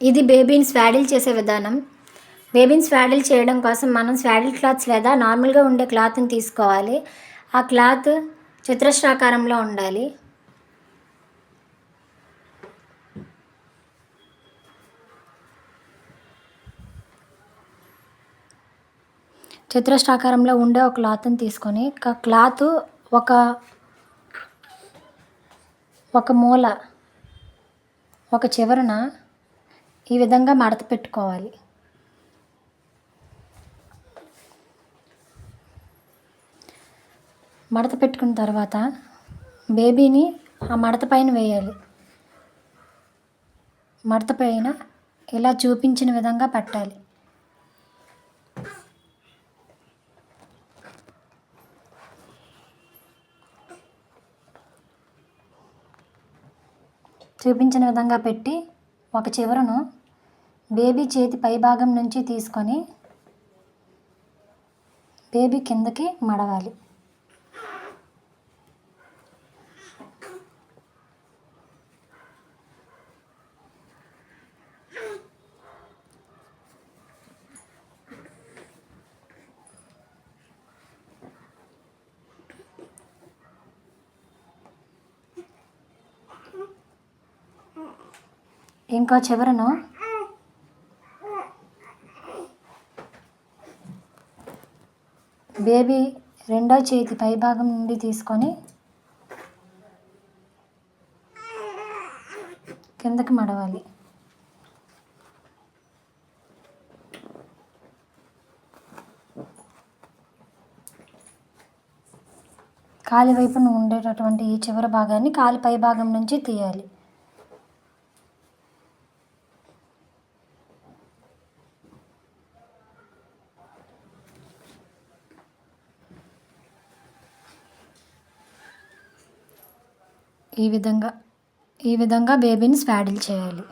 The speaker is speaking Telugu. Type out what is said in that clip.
ఇది బేబీని స్వాడిల్ చేసే విధానం. బేబీని స్వాడిల్ చేయడం కోసం మనం స్వాడిల్ క్లాత్స్ లేదా నార్మల్గా ఉండే క్లాత్ని తీసుకోవాలి. ఆ క్లాత్ చతురస్రాకారంలో ఉండాలి. చతురస్రాకారంలో ఉండే ఒక క్లాత్ని తీసుకొని క్లాత్ ఒక మూల ఒక చివరన ఈ విధంగా మడత పెట్టుకోవాలి. మడత పెట్టుకున్న తర్వాత బేబీని ఆ మడత పైన వేయాలి. మడత పైన ఇలా చూపించిన విధంగా పెట్టాలి. చూపించిన విధంగా పెట్టి ఒక చివరను బేబీ చేతి పైభాగం నుంచి తీసుకొని బేబీ కిందకి మడవాలి. ఇంకో చివరను బేబీ రెండో చేతి పైభాగం నుండి తీసుకొని కిందకి మడవాలి. కాలి వైపున ఉండేటటువంటి ఈ చివరి భాగాన్ని కాలి పై భాగం నుంచి తీయాలి. ఈ విధంగా బేబీని స్వాడిల్ చేయాలి.